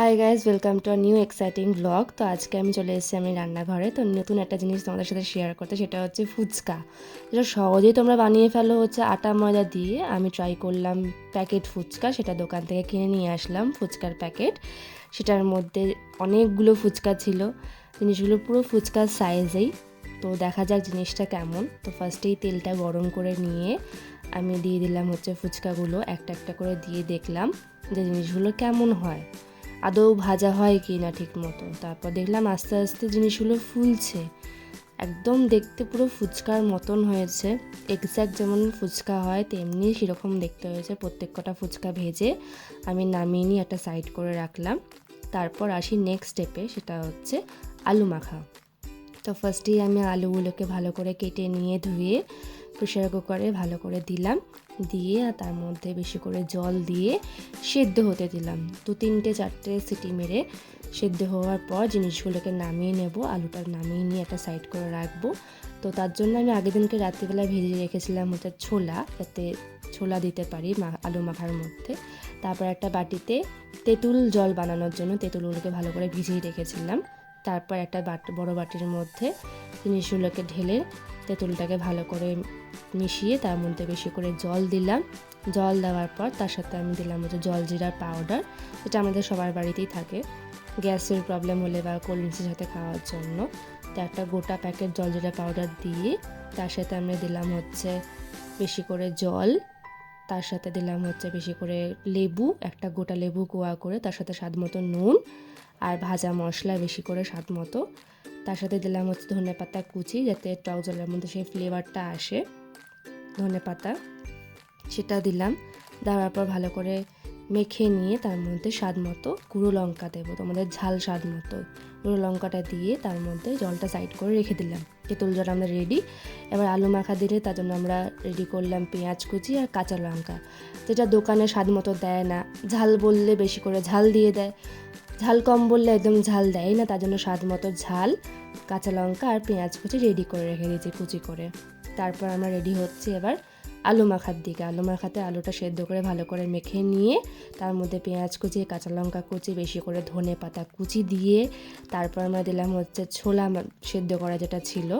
Hi guys, welcome to new exciting blog. তো আজকে আমি চলে এসেছি আমি রান্নাঘরে। তো নতুন একটা জিনিস তোমাদের সাথে শেয়ার করতে, সেটা হচ্ছে ফুচকা। যেটা সহজেই তোমরা বানিয়ে ফেলো হচ্ছে আটা ময়দা দিয়ে। আমি ট্রাই করলাম প্যাকেট ফুচকা, সেটা দোকান থেকে কিনে নিয়ে আসলাম ফুচকার প্যাকেট। সেটার মধ্যে অনেকগুলো ফুচকা ছিল, জিনিসগুলো পুরো ফুচকার সাইজেই। তো দেখা যাক জিনিসটা কেমন। তো ফার্স্টেই তেলটা গরম করে নিয়ে আমি দিয়ে দিলাম হচ্ছে ফুচকাগুলো, একটা একটা করে দিয়ে দেখলাম যে জিনিসগুলো কেমন হয়, আদৌ ভাজা হয় কি না ঠিক মতো। তারপর দেখলাম আস্তে আস্তে জিনিসগুলো ফুলছে, একদম দেখতে পুরো ফুচকার মতন হয়েছে। এক্স্যাক্ট যেমন ফুচকা হয় তেমনি সেরকম দেখতে হয়েছে। প্রত্যেক কটা ফুচকা ভেজে আমি নামিয়ে নিয়ে একটা সাইড করে রাখলাম। তারপর আসি নেক্সট স্টেপে, সেটা হচ্ছে আলু মাখা। তো ফার্স্টেই আমি আলুগুলোকে ভালো করে কেটে নিয়ে ধুয়ে প্রেশার কুকারে ভালো করে দিলাম, দিয়ে তার মধ্যে বেশি করে জল দিয়ে সেদ্ধ হতে দিলাম। 2-3-4 সিটি মেরে সেদ্ধ হওয়ার পর জিনিসগুলোকে নামিয়ে নেব। আলুটা নামিয়ে নিয়ে একটা সাইড করে রাখবো। তো তার জন্য আমি আগের দিনকে রাত্রিবেলা ভিজিয়ে রেখেছিলাম হচ্ছে ছোলা, যাতে ছোলা দিতে পারি আলু মাখার মধ্যে। তারপর একটা বাটিতে তেঁতুল জল বানানোর জন্য তেঁতুলগুলোকে ভালো করে ভিজিয়ে রেখেছিলাম। তারপর একটা বড় বাটির মধ্যে জিনিসগুলোকে ঢেলে তেঁতুলটাকে ভালো করে মিশিয়ে তার মধ্যে বেশি করে জল দিলাম। জল দেওয়ার পর তার সাথে আমি দিলাম হচ্ছে জলজিরার পাউডার, যেটা আমাদের সবার বাড়িতেই থাকে গ্যাসের প্রবলেম হলে বা কোল্ড ড্রিঙ্কসের সাথে খাওয়ার জন্য। তো একটা গোটা প্যাকেট জলজিরা পাউডার দিয়ে তার সাথে আমরা দিলাম হচ্ছে বেশি করে জল, তার সাথে দিলাম হচ্ছে বেশি করে লেবু, একটা গোটা লেবু কোয়া করে, তার সাথে স্বাদ মতো নুন আর ভাজা মশলা বেশি করে স্বাদ মতো। তার সাথে দিলাম হচ্ছে ধনেপাতা কুচি, যাতে টক জলের মধ্যে সেই ফ্লেভারটা আসে, ধনেপাতা সেটা দিলাম। দেওয়ার পর ভালো করে মেখে নিয়ে তার মধ্যে স্বাদ মতো গুঁড়ো লঙ্কা দেবো, তোমাদের ঝাল স্বাদ মতো গুঁড়ো লঙ্কাটা দিয়ে তার মধ্যে জলটা সাইড করে রেখে দিলাম। তেঁতুল জল আমরা রেডি। এবার আলু মাখা দিলে তার জন্য আমরা রেডি করলাম পেঁয়াজ কুচি আর কাঁচা লঙ্কা, যেটা দোকানে স্বাদ মতো দেয় না। ঝাল বললে বেশি করে ঝাল দিয়ে দেয়, ঝাল কম বললে একদম ঝাল দেয় না। তার জন্য স্বাদ মতো ঝাল, কাঁচা লঙ্কা আর পেঁয়াজ কুচি রেডি করে রেখে দিয়েছি কুচি করে। তারপর আমরা রেডি হচ্ছে এবার আলু মাখার দিকে। আলু মাখাতে আলুটা সেদ্ধ করে ভালো করে মেখে নিয়ে তার মধ্যে পেঁয়াজ কুচি, কাঁচা লঙ্কা কুচি, বেশি করে ধনে পাতা কুচি দিয়ে তারপর আমরা দিলাম হচ্ছে ছোলা সেদ্ধ করা যেটা ছিল,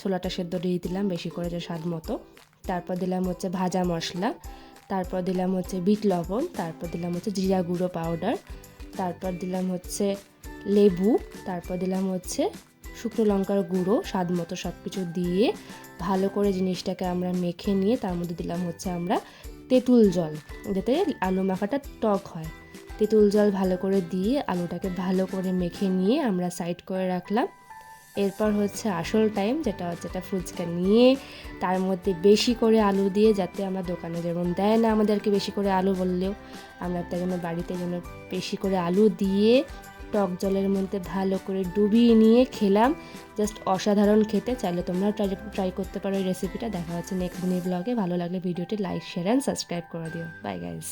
ছোলাটা সেদ্ধ দিয়ে দিলাম বেশি করে, যে স্বাদ মতো। তারপর দিলাম হচ্ছে ভাজা মশলা, তারপর দিলাম হচ্ছে বিট লবণ, তারপর দিলাম হচ্ছে জিরা গুঁড়ো পাউডার, তারপর দিলাম হচ্ছে লেবু, তারপর দিলাম হচ্ছে শুকনো লঙ্কার গুঁড়ো স্বাদ মতো। সব কিছু দিয়ে ভালো করে জিনিসটাকে আমরা মেখে নিয়ে তার মধ্যে দিলাম হচ্ছে আমরা তেঁতুল জল, যাতে আলু মাখাটা টক হয়। তেঁতুল জল ভালো করে দিয়ে আলুটাকে ভালো করে মেখে নিয়ে আমরা সাইড করে রাখলাম। এরপর হচ্ছে আসল টাইম, যেটা হচ্ছে একটা ফুচকা নিয়ে তার মধ্যে বেশি করে আলু দিয়ে, যাতে আমরা দোকানে যেমন দেয় না আমাদেরকে বেশি করে আলু বললেও, আমরা তার জন্য বাড়িতে যেন বেশি করে আলু দিয়ে টক জলের মধ্যে ভালো করে ডুবিয়ে নিয়ে খেলাম। জাস্ট অসাধারণ খেতে। চাইলে তোমরাও ট্রাই করতে পারো এই রেসিপিটা। দেখা হচ্ছে নেক্সট দিনের ব্লগে। ভালো লাগলে ভিডিওটি লাইক, শেয়ার অ্যান্ড সাবস্ক্রাইব করে দিও। Bye guys.